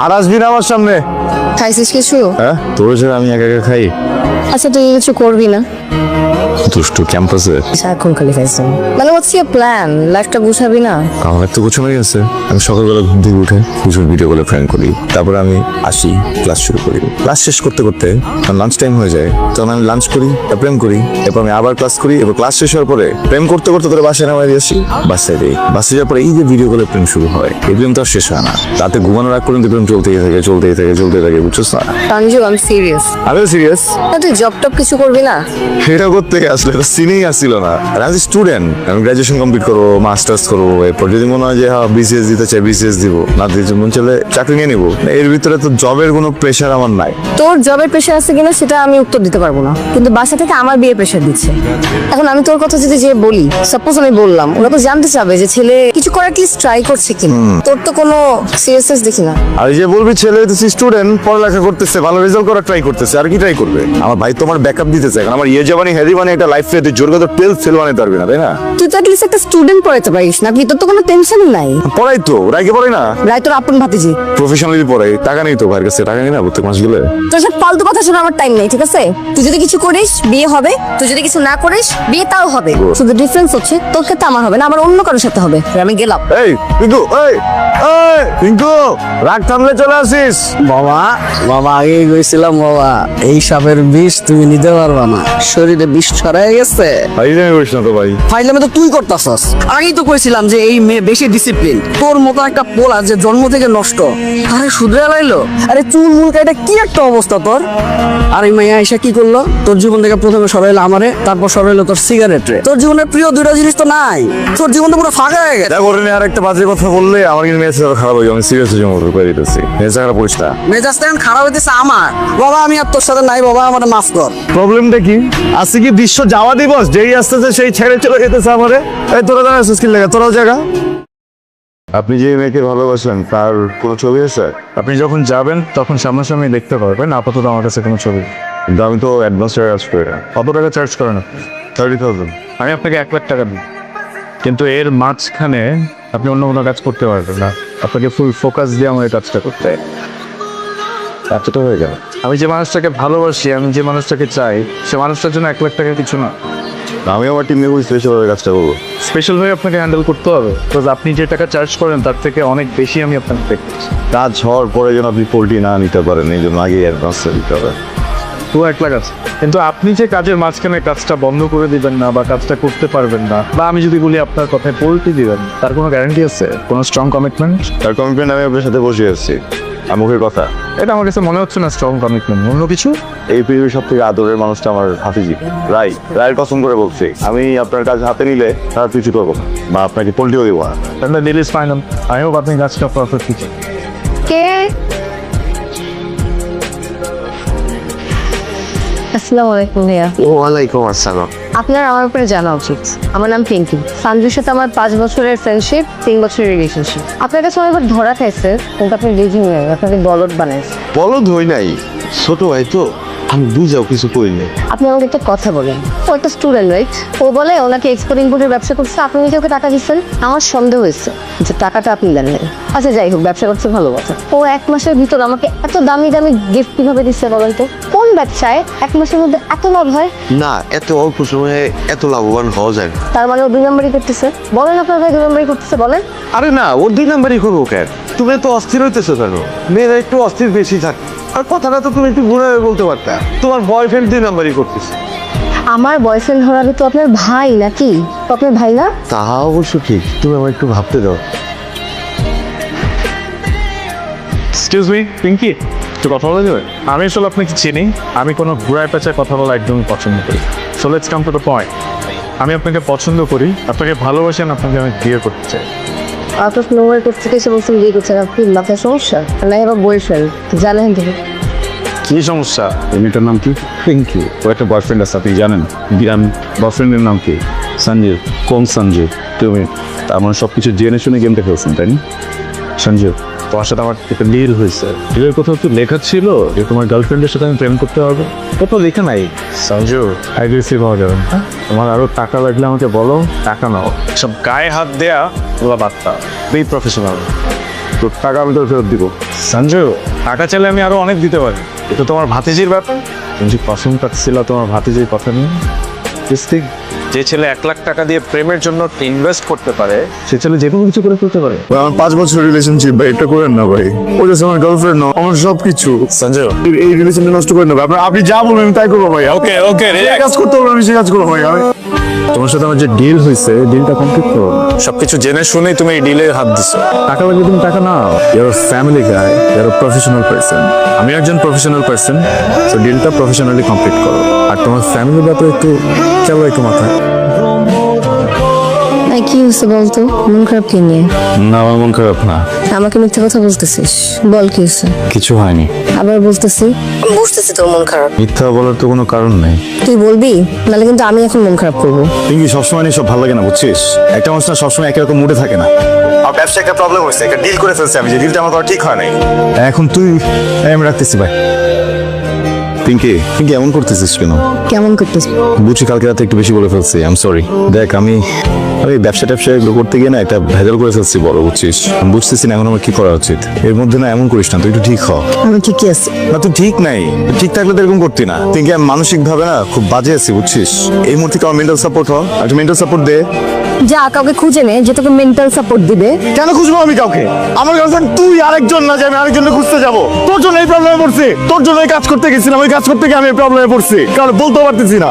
আর আসবি না আমার সামনে। খাইছিস কিছু? হ্যাঁ, তোর যে আমি একা একা খাই। আচ্ছা তুই কিছু করবি না? দুষ্টু ক্যাম্পাসে সারাক্ষণ খালি খাইছিস। মানে হচ্ছে প্ল্যান, লাইফটা গুছাবি না? আমার তো গোছানো হয়ে গেছে। আমি সকালবেলা ঘুম থেকে উঠে কিছু ভিডিও কলে ফ্রেন্ড করি, তারপর আমি আসি, ক্লাস শুরু করি। ক্লাস শেষ করতে করতে লাঞ্চ টাইম হয়ে যায়, তখন আমি লাঞ্চ করি, প্রেম করি, এরপর আমি আবার ক্লাস করি, এবার ক্লাস শেষ হওয়ার পরে প্রেম করতে করতে তোর বাসায় নামাই আসি, বাসায় দিই। বাসায় যাওয়ার পরে এই যে ভিডিও কলে প্রেম শুরু হয়, এই প্রেম তো আর শেষ হয় না। রাতে ঘুমানোর আগ পর্যন্ত প্রেম চলতেই থাকে, বুঝছিস না? সঞ্জু আমি সিরিয়াস। আমিও সিরিয়াস। তুই জব টপ কিছু করবি না? সেটা করতে আসলে এটা সিনেই আসছিল না। আর আমি স্টুডেন্ট, আমি গ্রাজুয়েশন কমপ্লিট করবো, মাস্টার্স করবো, এরপর যদি মনে হয় যে হ্যাঁ বিসিএস দিতে চাই বিসিএস দিব, না দিতে মন চলে চাকরি নিয়ে নিবো। এর ভিতরে তো জবের কোনো প্রেশার আমার নাই। তোর জবের প্রেশার আছে কিনা সেটা আমি উত্তর দিতে পারবো না, কিন্তু বাসা থেকে আমার বিয়ে প্রেশার দিচ্ছে। এখন আমি তোর কথা যদি যে বলি, সাপোজ আমি বললাম, ওরা তো জানতে চাবে যে ছেলে কিছু করার কি ট্রাই করছে কিনা। তোর তো কোনো সিরিয়াসনেস দেখি না। আর এই যে বলবি ছেলে হইতেছি স্টুডেন্ট, পড়ালেখা করতেছে, ভালো রেজাল্ট করার ট্রাই করতেছে, আর কি ট্রাই করবে? আমার ভাই তোমার ব্যাকআপ দিতে চায়, কারণ আমার ইয়ে জাবানি হেদি মানে একটা লাইফ তুই জোর কথা 12 ফেল বানাইতে পারবি না, তাই না? তুই তো অ্যাটলিস্ট একটা স্টুডেন্ট পড়াইতে পারিস না, তোর তো কোনো টেনশনই নাই। পড়াই তো, রাইকে পড়াই না, রায় তোর আপন ভাতিজি। প্রফেশনালি পড়াই, টাকা নেই তো ভাইয়ের কাছে, টাকা নেই না প্রত্যেক মাস গেলে। তোর সব ফালতু কথা শোনার আমার টাইম নেই, ঠিক আছে? তুই যদি কিছু করিস বিয়ে হবে, তুই যদি কিছু না করিস বিয়ে তাও হবে। শুধু ডিফারেন্স হচ্ছে তোর ক্ষেত্রে আমার হবে না, আমার অন্য কারোর সাথে হবে। আমি গেলাম। এই পিঙ্কু, পিঙ্কু, রাগ থামলে চলে আসিস। বাবা বাবা আগেই গেছিলাম বাবা, এই সাপের বিষ তুমি নিতে পারবা না, শরীরে বিষ ছড়াই গেছে। ভাই জানি করিস না তো ভাই। ফাইলামে তো তুই করতাছস। আগেই তো কইছিলাম যে এই মেয়ে বেশি ডিসিপ্লিন। তোর মতো একটা পোলা যে জন্ম থেকে নষ্ট, আরে শুধরে লাইলো। আরে চুল মুল কাটা কি একটা অবস্থা তোর। আর এই মেয়ে আইসা কি করলো? তোর জীবন থেকে প্রথমে সরাইলো আমারে, তারপর সরাইলো তোর সিগারেট রে। তোর জীবনের প্রিয় দুইটা জিনিস তো নাই, তোর জীবন তো পুরো ফাঁকা হয়ে গেছে। যা করে আর একটা বাজে কথা বললে আমার কিন্তু মেসেজ খারাপ হয়ে যাবে। আমি সিরিয়াস হয়ে যাবো, করে দিতেছি। মেসেজ খারাপ করিস না। মেজাজটা এখন খারাপ হইতেছে আমার। বাবা আমি আর তোর সাথে নাই বাবা, আমার মাফ কর। প্রবলেমটা কি? আজকে কি বিশ্ব যাওয়া দিবস? যেই আসতেছে সেই ছেড়ে চলে যেতেছে আমারে। এই তোরা জানা স্কিল লাগে, তোরাও জায়গা। আপনি যে মেয়েকে ভালোবাসেন তার কোনো ছবি আছে? আপনি যখন যাবেন তখন সামনাসামনি দেখতে পারবেন। আপাতত আমার কাছে কোনো ছবি নেই। কিন্তু আমি তো অ্যাডভান্স চার্জ করি না। কত টাকা চার্জ করেন আপনি? 30,000। আমি আপনাকে 1,00,000 টাকা দিই, কিন্তু এর মাঝখানে আপনি অন্য কোনো কাজ করতে পারবেন না। আপনাকে ফুল ফোকাস দিয়ে আমার এই কাজটা করতে হয়। এতটা হয়ে গেল। আমি যে মানুষটাকে ভালোবাসি, আমি যে মানুষটাকে চাই, সে মানুষটার জন্য 1,00,000 টাকা কিছু না। আমি আমার টিম নিয়ে স্পেশালভাবে কাজটা করবো। স্পেশাল হয়ে আপনাকে হ্যান্ডেল করতে হবে, বিকজ আপনি যে টাকা চার্জ করেন তার থেকে অনেক বেশি আমি আপনাকে পে করছি। কাজ হওয়ার পরে যেন আপনি পোল্ট্রি না নিতে পারেন, এই জন্য আগে অ্যাডভান্সটা দিতে হবে। পুরো 1,00,000 আছে, কিন্তু আপনি যে কাজের মাঝখানে কাজটা বন্ধ করে দিবেন না বা কাজটা করতে পারবেন না, বা আমি যদি বলি আপনার কথায় পোল্ট্রি দিবেন, তার কোনো গ্যারান্টি আছে? কোনো স্ট্রং কমিটমেন্ট? তার কমিটমেন্ট আমি আপনার সাথে বসে আসছি। আর মুখের কথা, এটা আমার কাছে মনে হচ্ছে না স্ট্রং কমিটমেন্ট। অন্য কিছু? এই পৃথিবীর সব থেকে আদরের মানুষটা আমার হাফিজি রায়ের কসম করে বলছি, আমি আপনার কাজ হাতে নিলে তার কিছু করবো না, বা আপনাকে পোল্ট্রিও দেবো না। তাহলে deal is final. I hope আপনি কাজটা পারফেক্টলি চান। কে? আসসালামু আলাইকুম ভাইয়া। ওয়ালাইকুম আসসালাম। আপনার আমার উপরে জানা উচিত। আমার নাম পিঙ্কি। সঞ্জুর সাথে আমার 5 বছরের ফ্রেন্ডশিপ, 3 বছরের রিলেশনশিপ। আপনার কাছে অনেকবার ধরা খাইছে, কিন্তু আপনি রিজিং নেই, আপনাকে বলদ বানাইছে। বলদ হই নাই, ছোট ভাই তো, আমি বুঝাও কিছু করিনি। আপনি আমাকে একটা কথা বলেন, ও একটা স্টুডেন্ট রাইট? ও বলে ওনাকে এক্সপোর্ট ইম্পোর্টের ব্যবসা করছে, আপনি নিজে ওকে টাকা দিচ্ছেন। আমার সন্দেহ হয়েছে যে টাকাটা আপনি দেন নাই। আচ্ছা যাই হোক, ব্যবসা করছে ভালো কথা। ও 1 মাসের ভিতর আমাকে এত দামি দামি গিফট কিভাবে দিচ্ছে বলেন তো? কোন ব্যবসায় 1 মাসের মধ্যে এত লাভ হয়? না, এত অল্প সময়ে এত লাভবান হওয়া যায় না। তার মানে ও 2 নম্বরই করতেছে। বলেন আপনার ভাই 2 নম্বরই করতেছে, বলেন। আরে না, ওর 2 নাম্বারই করবো কেন? তুমি তো অস্থির হইতেছো কেন? মেয়েরা একটু অস্থির বেশি থাকে। আর কথাটা তো তুমি একটু ঘুরে বলতে পারতা, তোমার বয়ফ্রেন্ড 2 নাম্বারই করতেছে। আমার বয়ফ্রেন্ড হওয়ার তো আপনার ভাই নাকি? তো আপনার ভাই না? তা অবশ্য ঠিক, তুমি আমার একটু ভাবতে দাও। এক্সকিউজ মি পিঙ্কি, একটু কথা বলা যাবে? আমি আসলে আপনাকে চিনি। আমি কোনো ঘুরায় পেঁচায় কথা বলা একদমই পছন্দ করি। So let's come to the point. আমি আপনাকে পছন্দ করি, আপনাকে ভালোবাসেন, আপনাকে আমি বিয়ে করতে চাই। আউট অফ নোওয়ার করতে এসে বলছেন বিয়ে করছেন। আপনি মাথায় সমস্যা না? এবার বয়ফ্রেন্ড জানেন থেকে কি সমস্যা? মেয়েটার নাম কি? পিঙ্কি। ও একটা বয়ফ্রেন্ড আছে, আপনি জানেন? বয়ফ্রেন্ডের নাম কি? সঞ্জীব। কোন সঞ্জীব? তুমি। তার মানে সব কিছু জেনে শুনে গেমটা খেলছেন, তাই না? সঞ্জীব, তোমার সাথে আমার একটা ডিল হয়েছে। ডিলের কোথাও তো লেখা ছিল যে তোমার গার্লফ্রেন্ডের সাথে আমি প্রেম করতে পারবো। কোথাও লেখা নাই। সঞ্জু, অ্যাগ্রেসিভ হওয়া যাবে না। তোমার আরো টাকা লাগলে আমাকে বলো, টাকা নাও। সব গায়ে হাত দেয়া ওগুলো বাদ দাও। Be professional. তো টাকা আমি তোর ফেরত দিব। সঞ্জু, টাকা চাইলে আমি আরো অনেক দিতে পারি। এটা তোমার ভাতিজির ব্যাপার। তুমি যে কসম কাটছিল তোমার ভাতিজির কথা নিয়ে। যে ছেলে 1 লাখ টাকা দিয়ে প্রেমের জন্য ইনভেস্ট করতে পারে, সে ছেলে যে কোনো কিছু করে ফেলতে পারে। ভাই, আমার 5 বছর রিলেশনশিপ ভাই, এটা করেন না ভাই। ও যে আমার গার্লফ্রেন্ড না, আমার সব কিছু। সঞ্জু, এই রিলেশনটা নষ্ট করেন না ভাই। আপনি যা বলবেন আমি তাই করবো ভাই। ওকে ওকে, যে কাজ করতে হবে আমি সে কাজ করবো ভাই। তোমার সাথে আমার যে ডিল হয়েছে, ডিলটা কমপ্লিট করো। সবকিছু জেনে শুনেই তুমি এই ডিলে হাত দিছো। টাকা লাগলে তুমি টাকা নাও। Your family guy, your professional person. আমি একজন প্রফেশনাল পার্সন, সো ডিলটা প্রফেশনালি কমপ্লিট করো। আর তোমার ফ্যামিলির ব্যাপারে একটু কেবল একটু মাথায়। কি হচ্ছে বলতো? মন খারাপ কি নিয়ে? না, আমার মন খারাপ না, আমাকে মিথ্যা কথা বলতেছিস? বল কি হচ্ছে? কিছু হয়নি। আবার বলতেছি, বুঝতেছি তোর মন খারাপ। মিথ্যা বলার তো কোনো কারণ নেই। তুই বলবি, নাহলে কিন্তু আমি এখন মন খারাপ করবো। পিঙ্কি, সবসময় নিয়ে সব ভালো লাগে না, বুঝছিস? একটা মানুষ না সবসময় একই রকম মুডে থাকে না। আর ব্যবসায় একটা প্রবলেম হয়েছে, একটা ডিল করে ফেলছি আমি, যে ডিলটা আমার করা ঠিক হয় নাই। এখন তুই আমি রাখতেছি ভাই। পিঙ্কি, পিঙ্কি এমন করতেছিস কেন? কেমন করতেছিস? বুঝছি কালকে রাতে একটু বেশি বলে ফেলছি, আই এম সরি। দেখ, আমি ব্যবসা ট্যাবসা এগুলো করতে গিয়ে না একটা ভেজাল করে ফেলছি বড়, বুঝছিস? আমি বুঝতেছি না এখন আমার কি করা উচিত। এর মধ্যে না এমন করিস না, তুই একটু ঠিক হ। আমি ঠিকই আছি। না, তুই ঠিক নাই। ঠিক থাকলে তো এরকম করতি না। পিঙ্কি, আমি মানসিক ভাবে না খুব বাজে আছি, বুঝছিস? এই মুহূর্তে আমার মেন্টাল সাপোর্ট হ, একটা মেন্টাল সাপোর্ট দে। যা কাউকে খুঁজে নে যে তোকে মেন্টাল সাপোর্ট দিবে। কেন খুঁজবো আমি কাউকে? আমার গার্লফ্রেন্ড তুই, আরেকজন না যে আমি আরেকজনকে খুঁজতে যাবো। তোর জন্য এই প্রবলেমে পড়ছি, তোর জন্য এই কাজ করতে গেছিলাম, ওই কাজ করতে গিয়ে আমি এই প্রবলেমে পড়ছি, কারণ বলতেও পারতেছি না।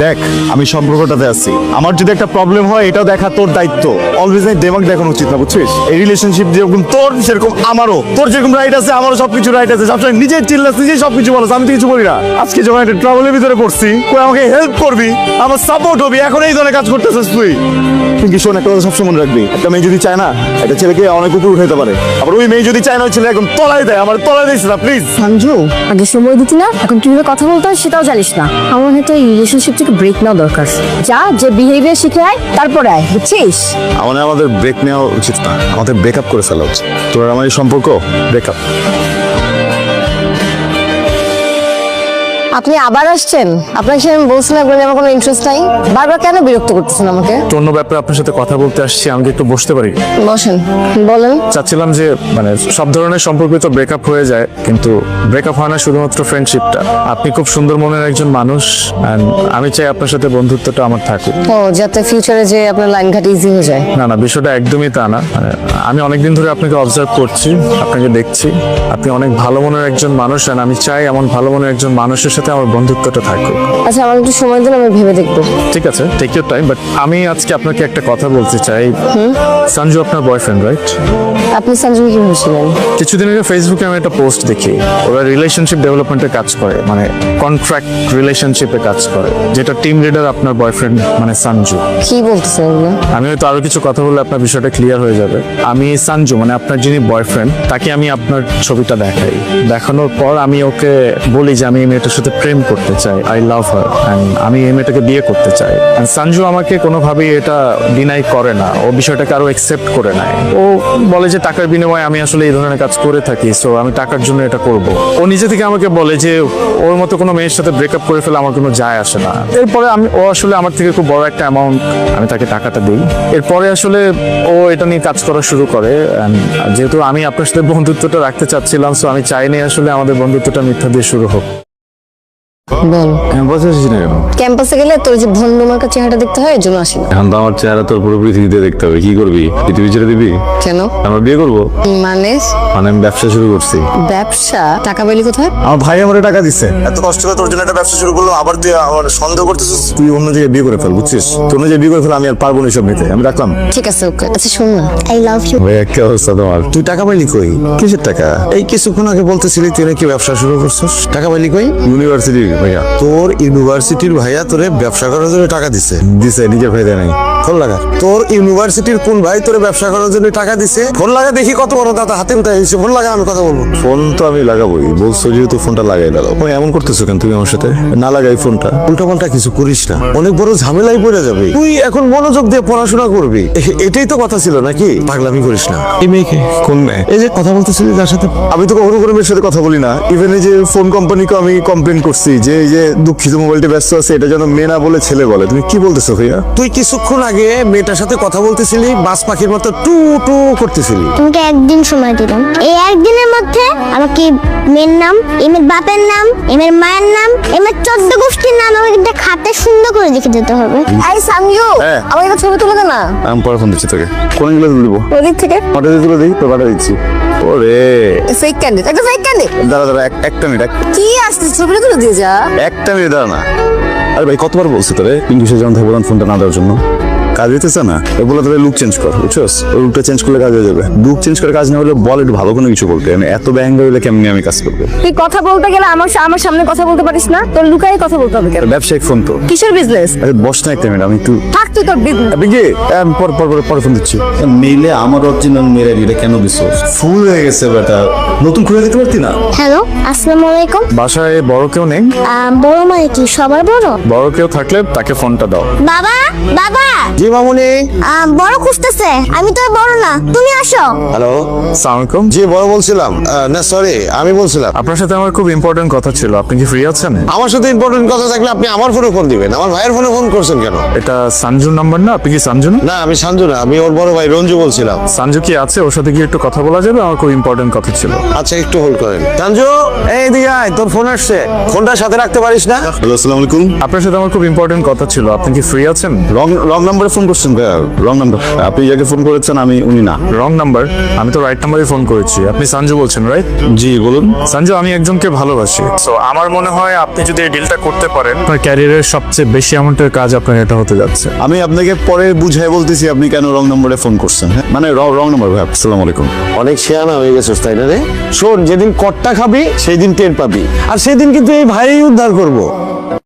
দেখ, আমি সম্পর্কটাতে আছি, আমার যদি একটা প্রবলেম হয় এটাও দেখা তোর দায়িত্ব। অলওয়েজ দেমাগ দেখানো উচিত না, বুঝছিস? এই রিলেশনশিপ যেরকম তোর সেরকম আমারও। তোর যেরকম রাইট আছে আমারও সবকিছু রাইট আছে। সবসময় নিজের চিল্লাস, নিজেই সবকিছু বলছ, আমি তো কিছু বলি না। আজকে যখন একটা ট্রাবলের ভিতরে পড়ছি, কই আমাকে হেল্প করবি, আমার সাপোর্ট হবি, এখন এই ধরনের কাজ করতেছিস তুই। কিন্তু শোন, একটা কথা সবসময় মনে রাখবি, একটা মেয়ে যদি চায় না একটা ছেলেকে অনেক উপর উঠাইতে পারে, আবার ওই মেয়ে যদি চায় না ওই ছেলে একদম তলায় দেয়। আমার তলায় দিস না প্লিজ। সঞ্জু, আগে সময় দিতি না, এখন কিভাবে কথা বলতে হয় সেটাও জানিস না। আমার হয়তো এই রিলেশনশিপ থেকে ব্রেক নেওয়া দরকার। যা, যে বিহেভিয়ার শিখে আয়, তারপরে আয়, বুঝছিস? আমাদের ব্রেক নেওয়া উচিত না, আমাদের ব্রেকআপ করে ফেলা উচিত। তোর আর আমার এই সম্পর্ক ব্রেকআপ। আপনি আবার আসছেন? আপনাকে সে আমি বলছিলাম একবার আমার কোনো ইন্টারেস্ট নাই। বারবার কেন বিরক্ত করতেছেন আমাকে? অন্য ব্যাপারে আপনার সাথে কথা বলতে আসছি, আমি কি একটু বসতে পারি? বসেন, বলেন। চাচ্ছিলাম যে মানে সব ধরনের সম্পর্ক তো ব্রেকআপ হয়ে যায়, কিন্তু ব্রেকআপ হয় না শুধুমাত্র ফ্রেন্ডশিপটা। আপনি খুব সুন্দর মনের একজন মানুষ, and আমি চাই আপনার সাথে বন্ধুত্বটা আমার থাকুক। ও, যাতে ফিউচারে যে আপনার লাইন ঘাট ইজি হয়ে যায়। না না, বিষয়টা একদমই তা না। মানে আমি অনেকদিন ধরে আপনাকে অবজার্ভ করছি, আপনাকে দেখছি, আপনি অনেক ভালো মনের একজন মানুষ, আর আমি চাই এমন ভালো মনের একজন মানুষের সাথে আমার বন্ধুত্বটা থাকুক। আচ্ছা, আমার একটু সময় দিন, আমি ভেবে দেখবো। ঠিক আছে, টেক ইউর টাইম। বাট আমি আজকে আপনাকে একটা কথা বলতে চাই। সঞ্জু আপনার বয়ফ্রেন্ড, রাইট? আপনি সঞ্জুকে কি ভেবেছিলেন? কিছুদিন আগে ফেসবুকে আমি একটা পোস্ট দেখি, ওরা রিলেশনশিপ ডেভেলপমেন্টে কাজ করে, মানে কন্ট্রাক্ট রিলেশনশিপে কাজ করে, যেটা টিম লিডার আপনার বয়ফ্রেন্ড মানে সঞ্জু। কি বলতেছেন এগুলো? আমি হয়তো আরো কিছু কথা বললে আপনার বিষয়টা ক্লিয়ার হয়ে যাবে। আমি সঞ্জু মানে আপনার যিনি বয়ফ্রেন্ড, তাকে আমি আপনার ছবিটা দেখাই। দেখানোর পর আমি ওকে বলি যে আমি এই মেয়েটার সাথে প্রেম করতে চাই, আই লাভ হার, এন্ড আমি এই মেয়েটাকে বিয়ে করতে চাই। এন্ড সঞ্জু আমাকে কোনোভাবেই এটা ডিনাই করে না, ও বিষয়টাকে আরো একসেপ্ট করে নেয়। ও বলে যে টাকার বিনিময়ে আমি আসলে এই ধরনের কাজ করে থাকি, সো আমি টাকার জন্য এটা করব। ও নিজে থেকে আমাকে বলে যে ওর মতো কোনো মেয়ের সাথে ব্রেকআপ করে ফেলে আমার কোনো যায় আসে না। এরপরে ও আসলে আমার থেকে খুব বড় একটা অ্যামাউন্ট, আমি তাকে টাকাটা দিই। এরপরে আসলে ও এটা নিয়ে কাজ করা শুরু করে। And যেহেতু আমি আপনার সাথে বন্ধুত্বটা রাখতে চাচ্ছিলাম, সো আমি চাইনি আসলে আমাদের বন্ধুত্বটা মিথ্যা দিয়ে শুরু হোক। বল। বলছিস না কেন? ক্যাম্পাসে গেলে তোর যে ভন্ডুমার্কা চেহারা দেখতে হয়, এর জন্য আসি না। এখন তো আমার চেহারা তোর পুরো পৃথিবীতে দেখতে হবে, কি করবি? পৃথিবী ছেড়ে দিবি? কেন? আমরা বিয়ে করবো। মানে? মানে আমি ব্যবসা শুরু করছি। ব্যবসা? টাকা পেলি কোথায়? আমার ভাই আমারে টাকা দিচ্ছে, এত কষ্ট করে তোর জন্য একটা ব্যবসা শুরু করলো, আবার তুই আমার সন্দেহ করতেছিস। তুই অন্য জায়গায় বিয়ে করে ফেল, বুঝছিস? তুই অন্য জায়গায় বিয়ে করে ফেল, আমি আর পারবো না এসব নিতে, আমি রাখলাম। ঠিক আছে, ওকে। আচ্ছা শোন না, আই লাভ ইউ। ভাইয়া, কি অবস্থা তোমার? তুই টাকা পাইলি কই? কিসের টাকা? এই কিছুক্ষণ আগে বলতেছিলি তুই নাকি ব্যবসা শুরু করছিস, টাকা পাইলি কই? ইউনিভার্সিটি ভাইয়া। তোর ইউনিভার্সিটির ভাইয়া তোরে ব্যবসা করার জন্য টাকা দিছে? দিছে, নিজের ভাই দেয় নাই। ফোন লাগা। তোর ইউনিভার্সিটির কোন ভাই তোরে ব্যবসা করার জন্য টাকা দিছে? ফোন লাগা দেখি, কত বড় দাদা, হাতে উঠে এসে ফোন লাগা, আমি কথা বলবো। ফোন তো আমি লাগাবোই, বলছো যেহেতু ফোনটা লাগাই দাও। ওই এমন করতেছো কেন তুমি আমার সাথে? না লাগাই ফোনটা। উল্টা পাল্টা কিছু করিস না, অনেক বড় ঝামেলায় পড়ে যাবে। তুই এখন মনোযোগ দিয়ে পড়াশোনা করবি, এটাই তো কথা ছিল নাকি? পাগলামি করিস না। এই মেয়েকে? কোন মেয়ে? এই যে কথা বলতেছিলি যার সাথে? আমি তো কখনো কোনো মেয়ের সাথে কথা বলি না। ইভেন এই যে ফোন কোম্পানিকে আমি কমপ্লেন করছি যে এই যে দুঃখিত মোবাইলটি ব্যস্ত আছে এটা যেন মেয়ে না বলে ছেলে বলে, তুমি কি বলতেছো ভাইয়া? তুই কিছুক্ষণ আগে মেয়েটার সাথে কথা বলতেছিলি, বাস পাখির মতো টু টু করতেছিলি। তোমাকে একদিন সময় দিলাম, এই একদিনের মধ্যে আমাকে মেয়ের নাম, এমের বাপের নাম, এমের মায়ের নাম, এমের 14 গোষ্ঠীর নাম আমাকে খাতে সুন্দর করে লিখে দিতে হবে। এই সামইউ, হ্যাঁ। আমার একটা ছবি তুলে দে না আমি পরে ফোন দিচ্ছি তোকে। কোন গুলো দিব? ওদিক থেকে। ওটা দিয়ে তুলে দিই, তো পাঠা দিচ্ছি। ওরে ফেক ক্যান্ডিড, একটা ফেক ক্যান্ডিড। দাঁড়া দাঁড়া একটা মিনিট, কি আসছে, ছবিটা তুলে দিয়ে যা। একটা মিনিট দাঁড়া না। আরে ভাই কতবার বলছি তোরে ইংলিশে যখন থেকে বললাম ফোনটা না দেওয়ার জন্য? কাজ হইতেছে না, এগুলো তোর লুক চেঞ্জ কর, বুঝছস? ওই লুকটা চেঞ্জ করলে কাজ হয়ে যাবে। লুক চেঞ্জ করে কাজ না হলে বল একটু ভালো কোনো কিছু বলতে। আমি এত ব্যঙ্গ হইলে কেমনি আমি কাজ করবো? তুই কথা বলতে গেলে আমার সামনে কথা বলতে পারিস না, তোর লুকাই কথা বলতে হবে কেন? ব্যবসায়িক ফোন তো। কিসের বিজনেস? আরে বস না একটা মিনিট, আমি একটু থাক তুই তোর বিজনেস। আপনি কি পরে ফোন দিচ্ছি। মেইলে আমার অরিজিনাল মেয়ের আইডিটা কেন দিছো? ফুল হয়ে গেছে বেটা, নতুন খুলে দিতে পারতি না? হ্যালো, আসসালামু আলাইকুম। বাসায় বড় কেউ নেই? বড় মানে কি সবার বড়? বড় কেউ থাকলে তাকে ফোনটা দাও। বাবা, বাবা, জি মামুনি। বড় খুঁজতেছে, আমি তো আর বড় না, তুমি আসো। হ্যালো, আসসালামু আলাইকুম। জি বড় বলছিলাম। না সরি, আমি বলছিলাম। আপনার সাথে আমার খুব ইম্পর্টেন্ট কথা ছিল, আপনি কি ফ্রি আছেন? আমার সাথে ইম্পর্টেন্ট কথা থাকলে আপনি আমার ফোনে ফোন দিবেন, আমার ভাইয়ের ফোনে ফোন করছেন কেন? এটা সঞ্জুর নাম্বার না? আপনি কি সঞ্জু না? না আমি সঞ্জু না, আমি ওর বড় ভাই রঞ্জু বলছিলাম। সঞ্জু কি আছে? ওর সাথে কি একটু কথা বলা যাবে? আমার খুব ইম্পর্টেন্ট কথা ছিল। আচ্ছা একটু হোল্ড করেন। সঞ্জু, এই দিকে আয়, তোর ফোন আসছে, ফোনটা সাথে রাখতে পারিস না? হ্যালো, আসসালামু আলাইকুম। আপনার সাথে আমার খুব ইম্পর্টেন্ট কথা ছিল, আপনি কি ফ্রি আছেন? রং নাম্বারে ফোন করছেন ভাইয়া, রং নাম্বার। আপনি যাকে ফোন করেছেন আমি উনি না। Wrong number? আমি তো রাইট নাম্বারে ফোন করেছি। আপনি সঞ্জু বলছেন রাইট? জি বলুন। সঞ্জু, আমি একজনকে ভালোবাসি, সো আমার মনে হয় আপনি যদি এই ডিলটা করতে পারেন, আপনার ক্যারিয়ারের সবচেয়ে বেশি অ্যামাউন্টের কাজ আপনার এটা হতে যাচ্ছে। আমি আপনাকে পরে বুঝাই বলতেছি আপনি কেন রং নাম্বারে ফোন করছেন। হ্যাঁ মানে রং নাম্বার ভাই। আসসালামু আলাইকুম। অনেক শেয়ানা হয়ে গেছিস তাই না রে? শোন, যেদিন কট্টা খাবি সেই দিন টের পাবি, আর সেদিন কিন্তু এই ভাই উদ্ধার করবো।